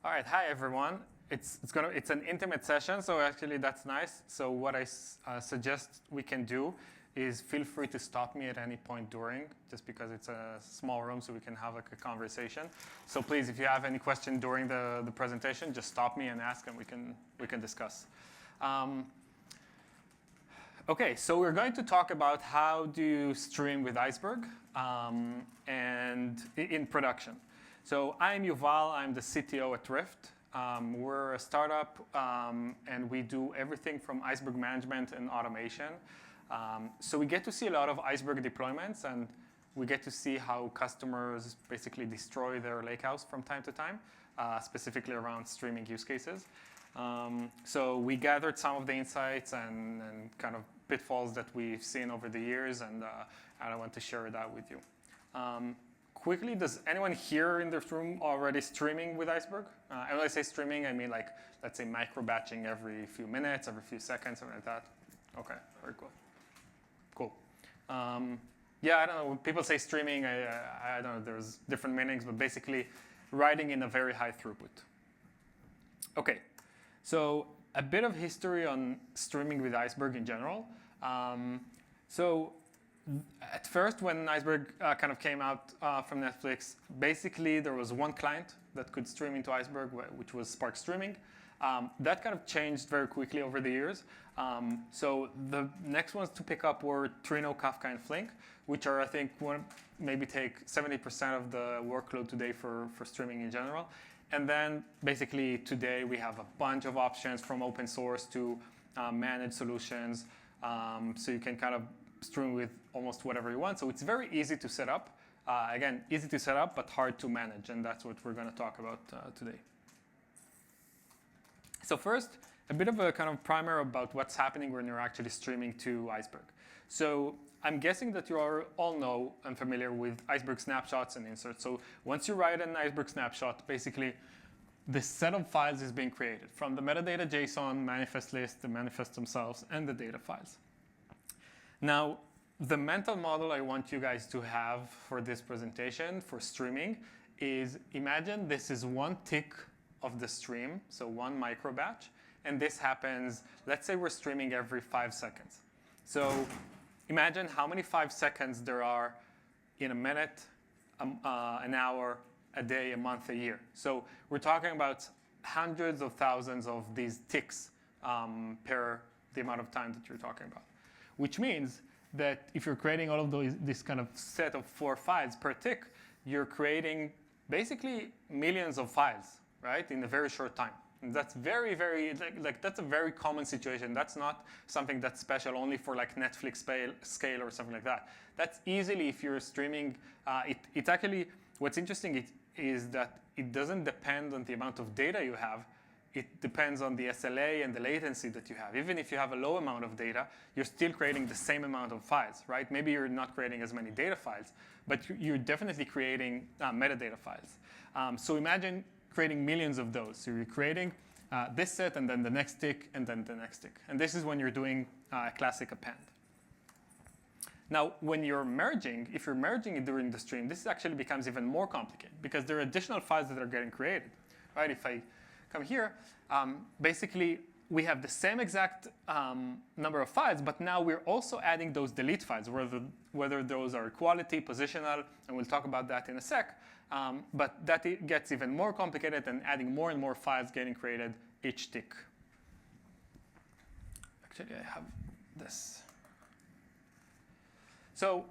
All right, hi everyone. It's an intimate session, so actually that's nice. So what I suggest we can do is feel free to stop me at any point during, just because it's a small room, so we can have like a conversation. So please, if you have any question during the presentation, just stop me and ask, and we can discuss. Okay, so we're going to talk about how do you stream with Iceberg and in production. So I'm Yuval, I'm the CTO at Rift. We're a startup, and we do everything from Iceberg management and automation. So we get to see a lot of Iceberg deployments, and we get to see how customers basically destroy their lakehouse from time to time, specifically around streaming use cases. So we gathered some of the insights and kind of pitfalls that we've seen over the years, and I want to share that with you. Quickly, does anyone here in this room already streaming with Iceberg? And when I say streaming, I mean like, let's say micro batching every few minutes, every few seconds, something like that. Okay, very cool. Cool. Yeah, I don't know. When people say streaming, I don't know. There's different meanings, but basically writing in a very high throughput. Okay, so a bit of history on streaming with Iceberg in general. So at first, when Iceberg kind of came out from Netflix, basically there was one client that could stream into Iceberg, which was Spark Streaming. That kind of changed very quickly over the years. So the next ones to pick up were Trino, Kafka, and Flink, which are, I think, maybe take 70% of the workload today for streaming in general. And then basically today we have a bunch of options from open source to managed solutions. So you can kind of stream with almost whatever you want. So it's very easy to set up. Again, easy to set up, but hard to manage. And that's what we're going to talk about today. So first, a bit of a kind of primer about what's happening when you're actually streaming to Iceberg. So I'm guessing that you all know and familiar with Iceberg snapshots and inserts. So once you write an Iceberg snapshot, basically this set of files is being created from the metadata JSON, manifest list, the manifests themselves, and the data files. Now, the mental model I want you guys to have for this presentation for streaming is, imagine this is one tick of the stream, so one micro batch, and this happens, let's say we're streaming every 5 seconds. So imagine how many 5 seconds there are in a minute, an hour, a day, a month, a year. So we're talking about hundreds of thousands of these ticks per the amount of time that you're talking about. Which means that if you're creating all of this kind of set of 4 files per tick, you're creating basically millions of files, right, in a very short time. And that's very, very, that's a very common situation. That's not something that's special only for like Netflix scale or something like that. That's easily, if you're streaming, it's actually, what's interesting is that it doesn't depend on the amount of data you have. It depends on the SLA and the latency that you have. Even if you have a low amount of data, you're still creating the same amount of files, right? Maybe you're not creating as many data files, but you're definitely creating metadata files. So imagine creating millions of those. So you're creating this set, and then the next tick, and then the next tick. And this is when you're doing a classic append. Now, when you're merging, if you're merging it during the stream, this actually becomes even more complicated, because there are additional files that are getting created, right? If I come here, basically we have the same exact number of files, but now we're also adding those delete files, whether those are quality, positional, and we'll talk about that in a sec. But that gets even more complicated, and adding more and more files getting created each tick. Actually, I have this. So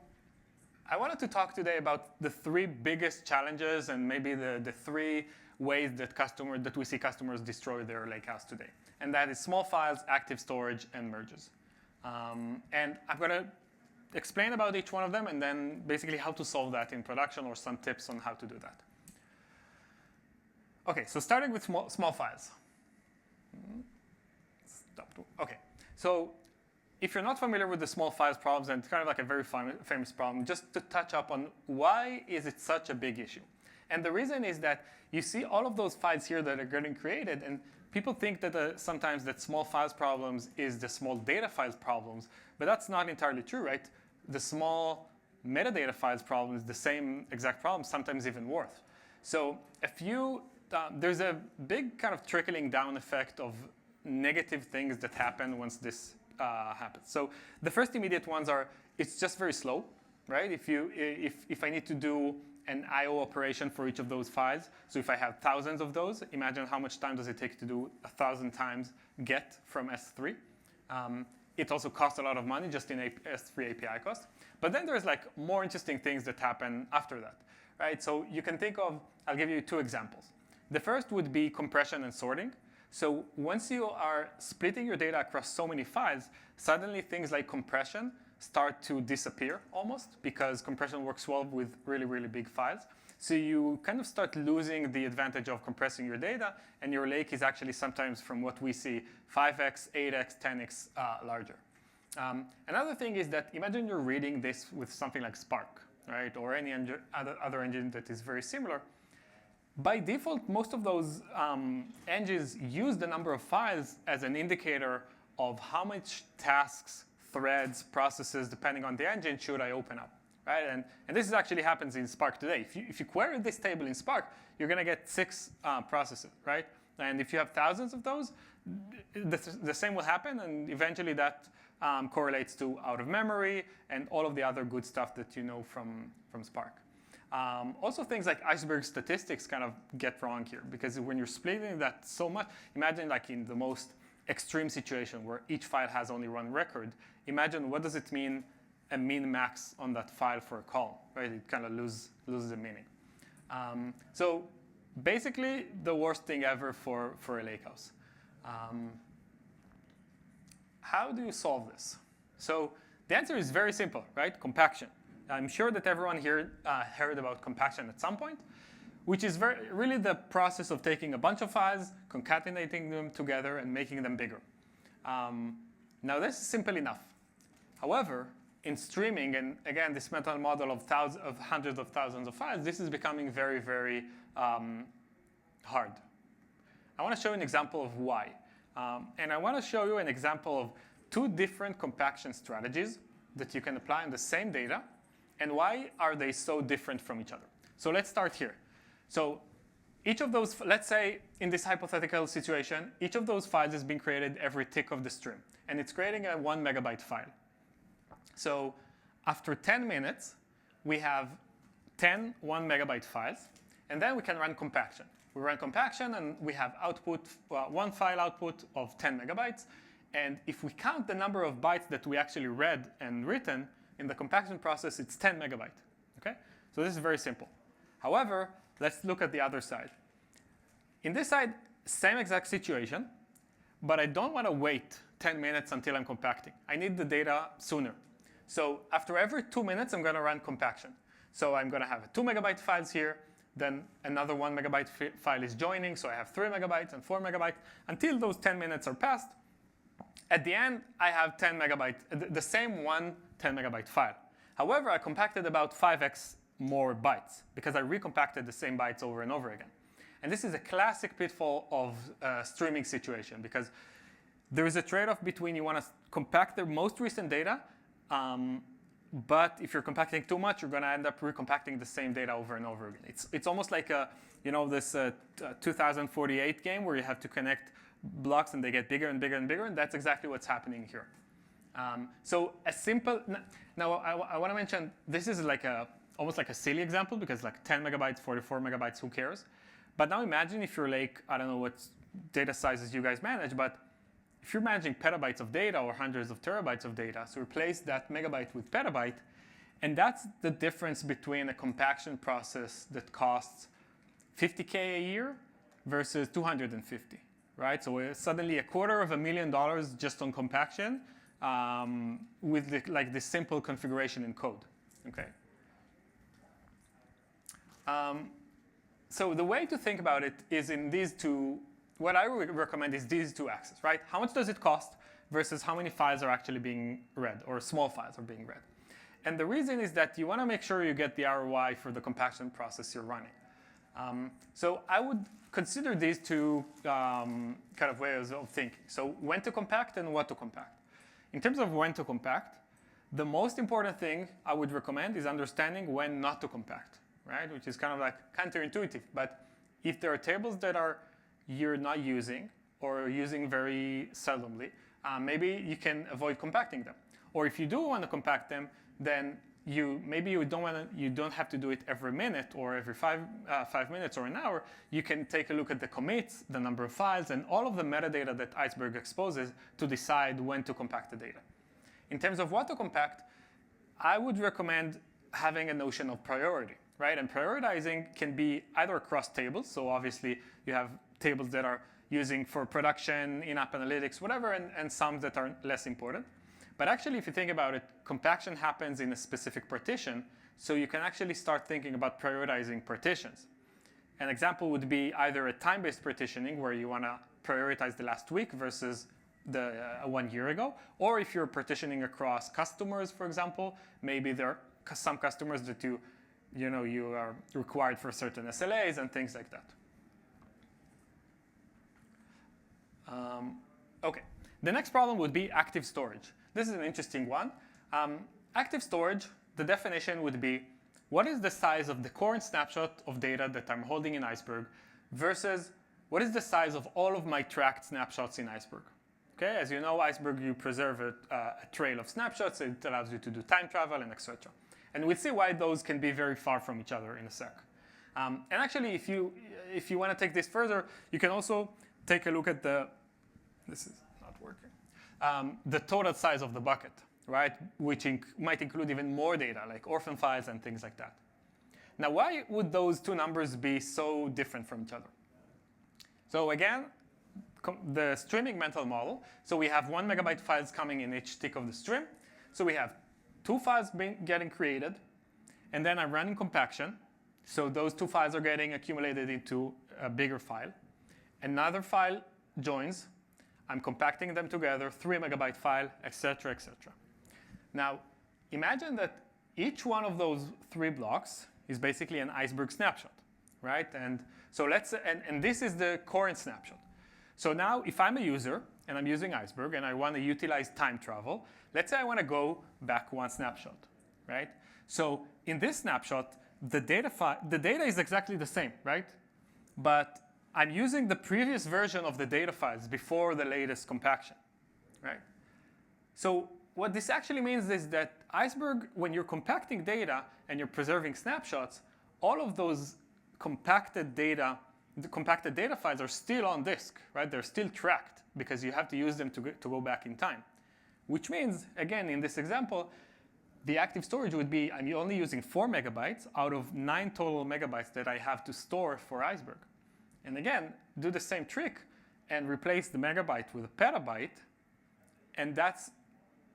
I wanted to talk today about the 3 biggest challenges, and maybe the 3 ways that we see customers destroy their lakehouse today. And that is small files, active storage, and merges. And I'm going to explain about each one of them, and then basically how to solve that in production, or some tips on how to do that. OK, so starting with small files. OK, so if you're not familiar with the small files problems, and it's kind of like a very famous problem, just to touch up on why is it such a big issue. And the reason is that you see all of those files here that are getting created, and people think that sometimes that small files problems is the small data files problems, but that's not entirely true, right? The small metadata files problem is the same exact problem, sometimes even worse. So a few there's a big kind of trickling down effect of negative things that happen once this happens. So the first immediate ones are, it's just very slow, right? If I need to do an I/O operation for each of those files, so if I have thousands of those, imagine how much time does it take to do 1,000 times get from S3. It also costs a lot of money just in S3 API cost. But then there's like more interesting things that happen after that, right? So you can think of, I'll give you 2 examples. The first would be compression and sorting. So once you are splitting your data across so many files, suddenly things like compression start to disappear almost, because compression works well with really, really big files. So you kind of start losing the advantage of compressing your data, and your lake is actually sometimes, from what we see, 5x, 8x, 10x larger. Another thing is that imagine you're reading this with something like Spark, right, or any other engine that is very similar. By default, most of those engines use the number of files as an indicator of how much tasks, threads, processes, depending on the engine, should I open up, right? And this actually happens in Spark today. If you query this table in Spark, you're going to get 6 processes, right? And if you have thousands of those, the same will happen, and eventually that correlates to out of memory and all of the other good stuff that you know from Spark. Also, things like Iceberg statistics kind of get wrong here, because when you're splitting that so much, imagine like in the most extreme situation where each file has only one record, imagine what does it mean a min-max on that file for a column, right? It kind of loses the meaning. So basically, the worst thing ever for a lakehouse. How do you solve this? So the answer is very simple, right? Compaction. I'm sure that everyone here heard about compaction at some point, which is really the process of taking a bunch of files, concatenating them together, and making them bigger. Now, this is simple enough. However, in streaming, and again, this mental model of hundreds of thousands of files, this is becoming very, very hard. I want to show you an example of why. And I want to show you an example of 2 different compaction strategies that you can apply on the same data, and why are they so different from each other. So let's start here. So each of those, let's say in this hypothetical situation, each of those files is being created every tick of the stream. And it's creating a 1 megabyte file. So after 10 minutes, we have 10 1 megabyte files. And then we can run compaction. We run compaction, and we have output, one file output of 10 megabytes. And if we count the number of bytes that we actually read and written in the compaction process, it's 10 megabytes. Okay? So this is very simple. However, let's look at the other side. In this side, same exact situation, but I don't want to wait 10 minutes until I'm compacting. I need the data sooner. So after every 2 minutes, I'm going to run compaction. So I'm going to have 2 megabyte files here. Then another 1 megabyte file is joining. So I have 3 megabytes and 4 megabytes until those 10 minutes are passed. At the end, I have 10 megabytes, the same 10 megabyte file. However, I compacted about 5x more bytes because I recompacted the same bytes over and over again. And this is a classic pitfall of a streaming situation, because there is a trade-off between you want to compact the most recent data, but if you're compacting too much, you're going to end up recompacting the same data over and over again. It's almost like this 2048 game where you have to connect blocks and they get bigger and bigger and bigger, and that's exactly what's happening here. So a simple, now I want to mention, this is like almost like a silly example, because like 10 megabytes, 44 megabytes, who cares? But now imagine if you're like, I don't know what data sizes you guys manage, but if you're managing petabytes of data or hundreds of terabytes of data, so replace that megabyte with petabyte, and that's the difference between a compaction process that costs $50K a year versus 250, right? So suddenly $250,000 just on compaction with this simple configuration in code, okay? So the way to think about it is in these 2, what I would recommend is these 2 axes, right? How much does it cost versus how many files are actually being read, or small files are being read. And the reason is that you want to make sure you get the ROI for the compaction process you're running. So I would consider these 2 kind of ways of thinking. So when to compact and what to compact. In terms of when to compact, the most important thing I would recommend is understanding when not to compact, right? Which is kind of like counterintuitive. But if there are tables that you're not using or using very seldomly, maybe you can avoid compacting them. Or if you do want to compact them, then maybe you don't have to do it every minute or every 5 minutes or an hour. You can take a look at the commits, the number of files, and all of the metadata that Iceberg exposes to decide when to compact the data. In terms of what to compact, I would recommend having a notion of priority, right? And prioritizing can be either across tables. So obviously, you have tables that are using for production, in-app analytics, whatever, and some that are less important. But actually, if you think about it, compaction happens in a specific partition. So you can actually start thinking about prioritizing partitions. An example would be either a time-based partitioning, where you want to prioritize the last week versus the 1 year ago. Or if you're partitioning across customers, for example, maybe there are some customers that you are required for certain SLAs and things like that. OK, the next problem would be active storage. This is an interesting one. Active storage, the definition would be, what is the size of the current snapshot of data that I'm holding in Iceberg versus what is the size of all of my tracked snapshots in Iceberg? Okay, as you know, Iceberg, you preserve a trail of snapshots. It allows you to do time travel and etc. And we'll see why those can be very far from each other in a sec. And actually, if you want to take this further, you can also take a look at this is not working, the total size of the bucket, right? Which might include even more data, like orphan files and things like that. Now, why would those two numbers be so different from each other? So again, the streaming mental model. So we have 1 megabyte files coming in each tick of the stream. So we have 2 files getting created, and then I'm running compaction. So those 2 files are getting accumulated into a bigger file. Another file joins. I'm compacting them together, 3 megabyte file, et cetera, et cetera. Now, imagine that each one of those 3 blocks is basically an Iceberg snapshot, right? And so and this is the current snapshot. So now, if I'm a user and I'm using Iceberg and I want to utilize time travel, let's say I want to go back 1 snapshot, right? So in this snapshot, the data is exactly the same, right? But I'm using the previous version of the data files before the latest compaction, right? So what this actually means is that Iceberg, when you're compacting data and you're preserving snapshots, all of those compacted data files are still on disk, right? They're still tracked because you have to use them to go back in time. Which means, again, in this example, the active storage would be I'm only using 4 megabytes out of 9 total megabytes that I have to store for Iceberg. And again, do the same trick and replace the megabyte with a petabyte. And that's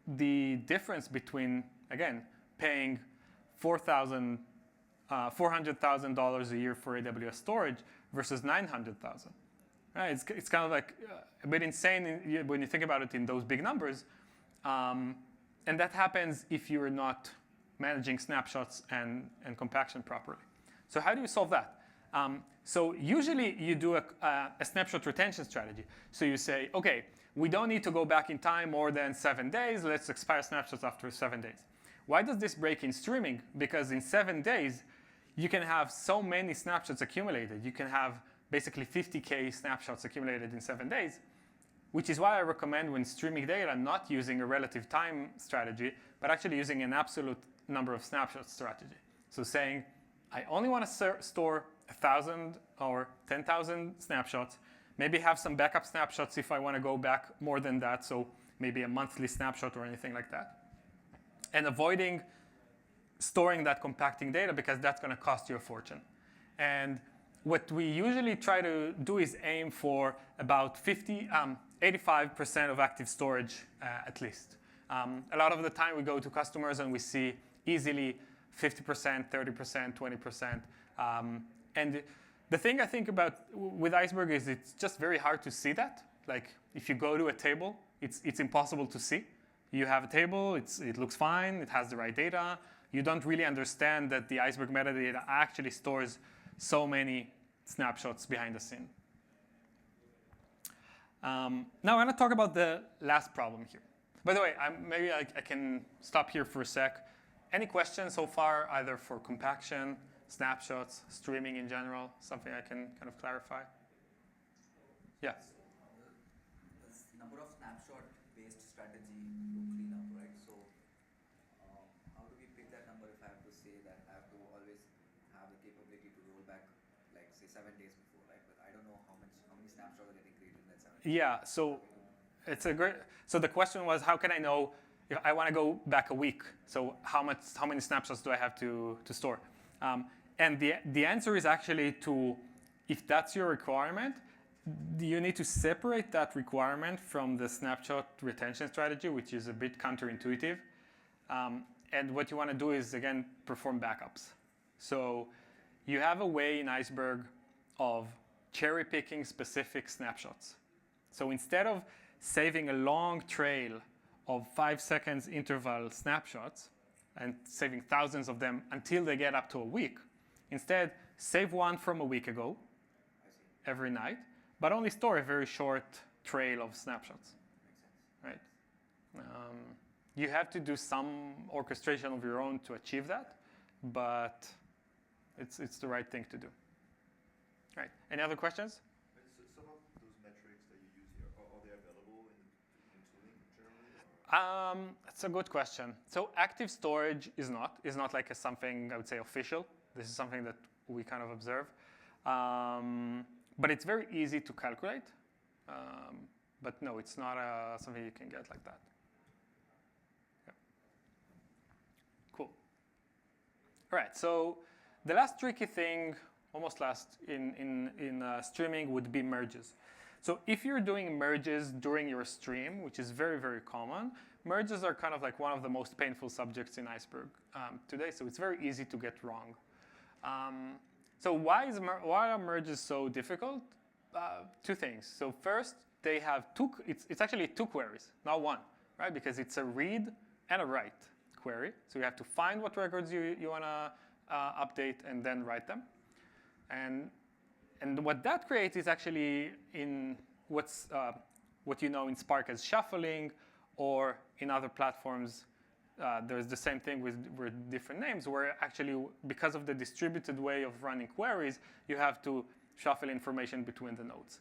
the difference between, again, paying $400,000 a year for AWS storage versus $900,000. Right? It's kind of like a bit insane when you think about it in those big numbers. And that happens if you're not managing snapshots and compaction properly. So how do you solve that? So usually you do a snapshot retention strategy. So you say, OK, we don't need to go back in time more than 7 days. Let's expire snapshots after 7 days. Why does this break in streaming? Because in 7 days, you can have so many snapshots accumulated. You can have basically 50K snapshots accumulated in 7 days, which is why I recommend when streaming data not using a relative time strategy, but actually using an absolute number of snapshots strategy. So saying, I only want to store 1,000 or 10,000 snapshots, maybe have some backup snapshots if I want to go back more than that, so maybe a monthly snapshot or anything like that. And avoiding storing that compacting data because that's going to cost you a fortune. And what we usually try to do is aim for about 85% of active storage at least. A lot of the time we go to customers and we see easily 50%, 30%, 20%. And the thing I think about with Iceberg is it's just very hard to see that. Like if you go to a table, it's impossible to see. You have a table, it looks fine, it has the right data. You don't really understand that the Iceberg metadata actually stores so many snapshots behind the scene. Now I want to talk about the last problem here. By the way, maybe I can stop here for a sec. Any questions so far, either for compaction, snapshots, streaming in general, something I can kind of clarify. Yeah. The number of snapshot-based strategy to clean up, right? So how do we pick that number if I have to say that I have to always have the capability to roll back, like say 7 days before, right? But I don't know how many snapshots are getting created in that 7 days. Yeah. So it's a great. So the question was, how can I know if I want to go back a week? So how many snapshots do I have to store? And the answer is actually if that's your requirement, you need to separate that requirement from the snapshot retention strategy, which is a bit counterintuitive. And what you want to do is, again, perform backups. So you have a way in Iceberg of cherry picking specific snapshots. So instead of saving a long trail of 5 seconds interval snapshots and saving thousands of them until they get up to a week, instead save one from a week ago every night, but only store a very short trail of snapshots. Right? You have to do some orchestration of your own to achieve that, but it's the right thing to do. Right. Any other questions? Some of those metrics that you use here, are they available in tooling generally? That's a good question. So active storage is not like something I would say official. This is something that we kind of observe. But it's very easy to calculate. But no, it's not something you can get like that. Yeah. Cool. All right, so the last tricky thing, almost last in streaming, would be merges. So if you're doing merges during your stream, which is very, very common, merges are kind of like one of the most painful subjects in Iceberg today, so it's very easy to get wrong. So why are merges so difficult? Two things. So first, they have it's actually two queries, not one, right? Because it's a read and a write query. So you have to find what records you want to update and then write them. And what that creates is actually in what you know in Spark as shuffling, or in other platforms, there's the same thing with different names, where actually, because of the distributed way of running queries, you have to shuffle information between the nodes.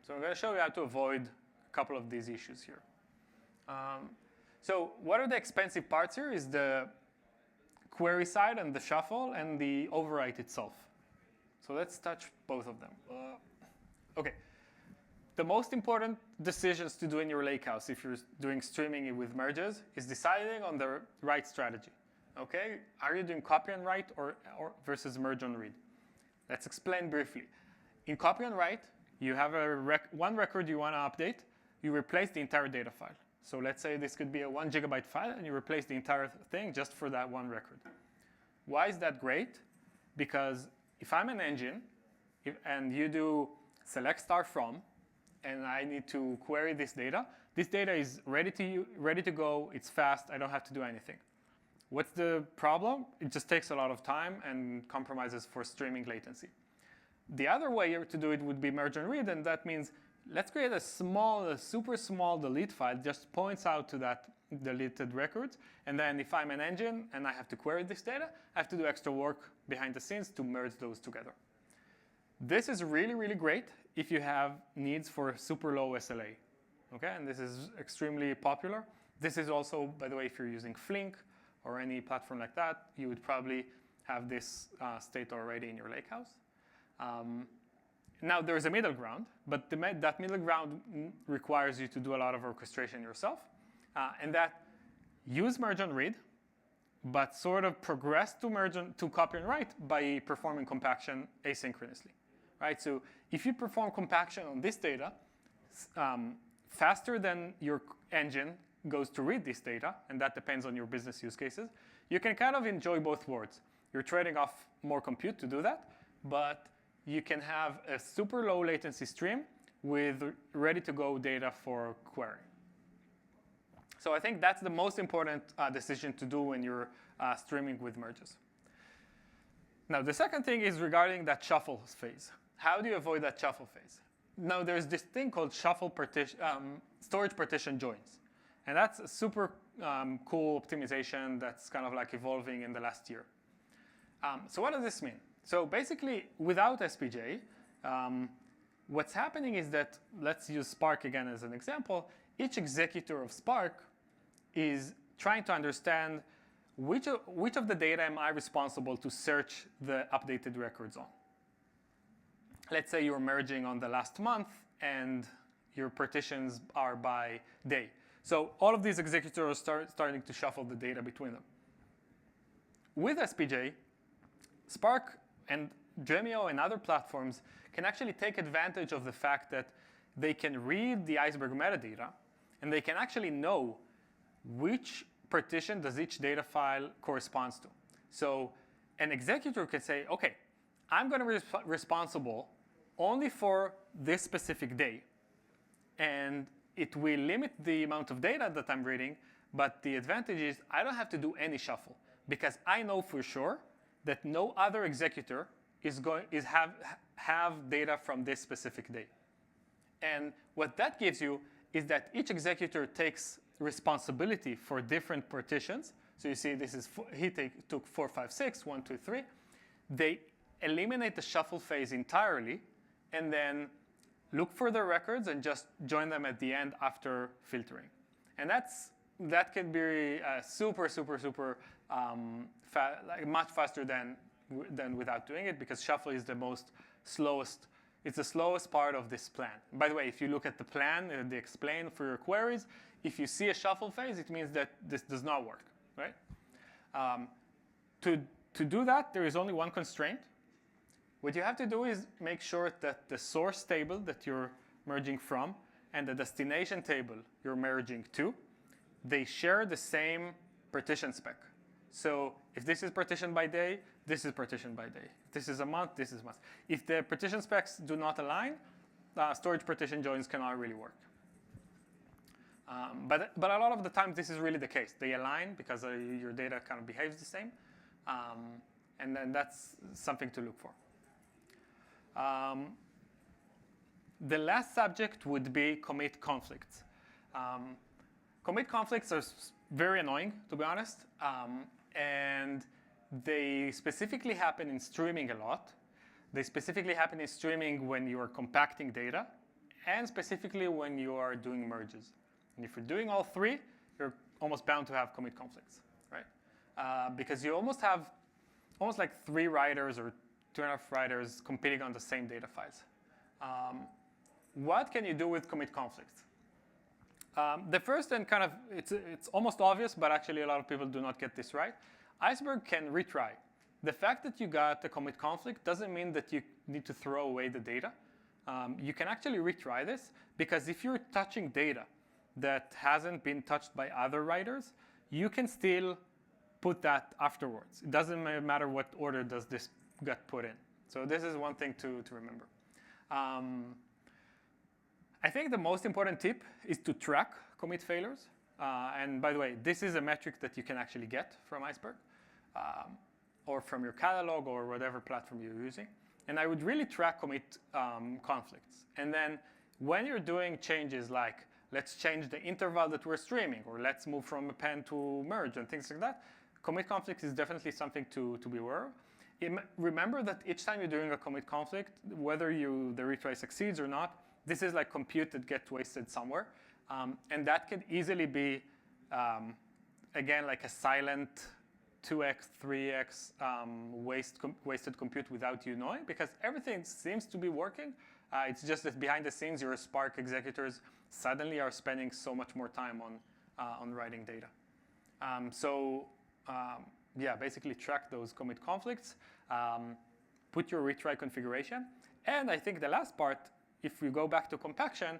So I'm going to show you how to avoid a couple of these issues here. So what are the expensive parts here is the query side and the shuffle and the overwrite itself. So let's touch both of them. OK. The most important decisions to do in your lakehouse if you're doing streaming with merges is deciding on the write strategy. Okay? Are you doing copy and write or versus merge on read? Let's explain briefly. In copy and write, you have one record you want to update. You replace the entire data file. So let's say this could be a 1 gigabyte file, and you replace the entire thing just for that one record. Why is that great? Because if I'm an engine, and you do select star from, and I need to query this data is ready to go. It's fast. I don't have to do anything. What's the problem? It just takes a lot of time and compromises for streaming latency. The other way to do it would be merge and read, and that means let's create a super small delete file, just points out to that deleted records, and then if I'm an engine and I have to query this data, I have to do extra work behind the scenes to merge those together. This is really, really great if you have needs for super low SLA. Okay, and this is extremely popular. This is also, by the way, if you're using Flink or any platform like that, you would probably have this state already in your lakehouse. Now, there's a middle ground, but that middle ground requires you to do a lot of orchestration yourself, and that use merge and read, but sort of progress to copy and write by performing compaction asynchronously. Right? So if you perform compaction on this data faster than your engine goes to read this data, and that depends on your business use cases, you can kind of enjoy both worlds. You're trading off more compute to do that, but you can have a super low latency stream with ready-to-go data for query. So I think that's the most important decision to do when you're streaming with merges. Now, the second thing is regarding that shuffle phase. How do you avoid that shuffle phase? Now, there's this thing called storage partition joins. And that's a super cool optimization that's kind of like evolving in the last year. So what does this mean? So basically, without SPJ, what's happening is that, let's use Spark again as an example. Each executor of Spark is trying to understand which of the data am I responsible to search the updated records on. Let's say you're merging on the last month, and your partitions are by day. So all of these executors are starting to shuffle the data between them. With SPJ, Spark and Dremio and other platforms can actually take advantage of the fact that they can read the Iceberg metadata, and they can actually know which partition does each data file corresponds to. So an executor can say, OK, I'm going to be responsible only for this specific day. And it will limit the amount of data that I'm reading. But the advantage is I don't have to do any shuffle, because I know for sure that no other executor have data from this specific day. And what that gives you is that each executor takes responsibility for different partitions. So you see, this is took 4, 5, 6, 1, 2, 3. They eliminate the shuffle phase entirely, and then look for their records and just join them at the end after filtering. And that can be super much faster than without doing it, because shuffle is the slowest. It's the slowest part of this plan. By the way, if you look at the plan, the explain for your queries, if you see a shuffle phase, it means that this does not work, right? To do that, there is only one constraint. What you have to do is make sure that the source table that you're merging from and the destination table you're merging to, they share the same partition spec. So if this is partitioned by day, this is partitioned by day. If this is a month, this is month. If the partition specs do not align, storage partition joins cannot really work. But a lot of the times, this is really the case. They align because your data kind of behaves the same. And then that's something to look for. The last subject would be commit conflicts. Commit conflicts are very annoying, to be honest. And they specifically happen in streaming a lot. They specifically happen in streaming when you are compacting data, and specifically when you are doing merges. And if you're doing all three, you're almost bound to have commit conflicts, right? Because you almost like 3 writers or 2.5 writers competing on the same data files. What can you do with commit conflicts? The first, and kind of, it's almost obvious, but actually a lot of people do not get this right. Iceberg can retry. The fact that you got a commit conflict doesn't mean that you need to throw away the data. You can actually retry this, because if you're touching data that hasn't been touched by other writers, you can still put that afterwards. It doesn't matter what order does this get put in. So this is one thing to remember. I think the most important tip is to track commit failures. And by the way, this is a metric that you can actually get from Iceberg, or from your catalog or whatever platform you're using. And I would really track commit conflicts. And then when you're doing changes like, let's change the interval that we're streaming, or let's move from append to merge and things like that, commit conflicts is definitely something to be aware of. Remember that each time you're doing a commit conflict, whether the retry succeeds or not, this is like compute that gets wasted somewhere. And that can easily be, again, like a silent 2x, 3x wasted compute without you knowing, because everything seems to be working. It's just that behind the scenes, your Spark executors suddenly are spending so much more time on writing data. Yeah, basically track those commit conflicts, put your retry configuration. And I think the last part, if we go back to compaction,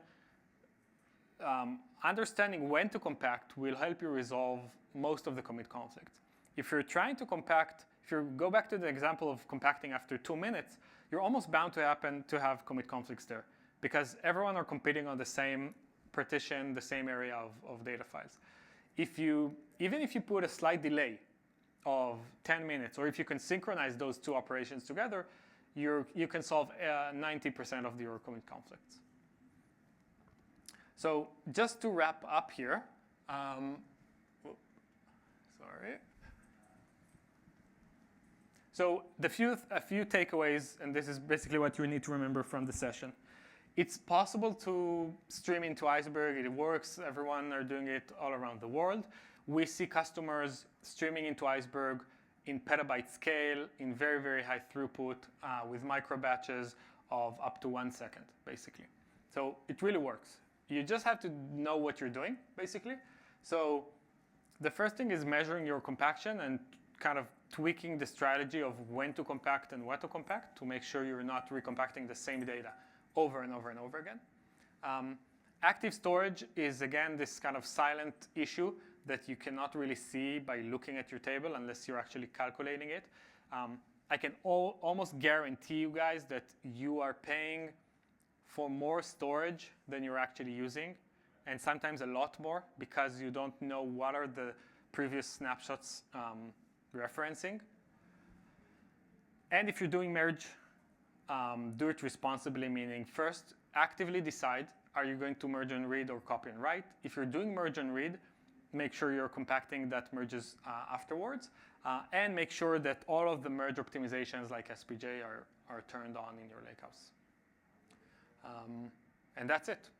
understanding when to compact will help you resolve most of the commit conflicts. If you're trying to compact, if you go back to the example of compacting after 2 minutes, you're almost bound to have commit conflicts there, because everyone are competing on the same partition, the same area of data files. Even if you put a slight delay of 10 minutes, or if you can synchronize those 2 operations together, you can solve 90% of your commit conflicts. So just to wrap up here, So a few takeaways, and this is basically what you need to remember from the session. It's possible to stream into Iceberg. It works. Everyone are doing it all around the world. We see customers streaming into Iceberg in petabyte scale, in very, very high throughput, with micro batches of up to 1 second, basically. So it really works. You just have to know what you're doing, basically. So the first thing is measuring your compaction and kind of tweaking the strategy of when to compact and what to compact to make sure you're not recompacting the same data over and over and over again. Active storage is, again, this kind of silent issue that you cannot really see by looking at your table unless you're actually calculating it. I can almost guarantee you guys that you are paying for more storage than you're actually using, and sometimes a lot more because you don't know what are the previous snapshots referencing. And if you're doing merge, do it responsibly, meaning first, actively decide, are you going to merge and read or copy and write? If you're doing merge and read, make sure you're compacting that merges afterwards, and make sure that all of the merge optimizations like SPJ are turned on in your lakehouse. And that's it.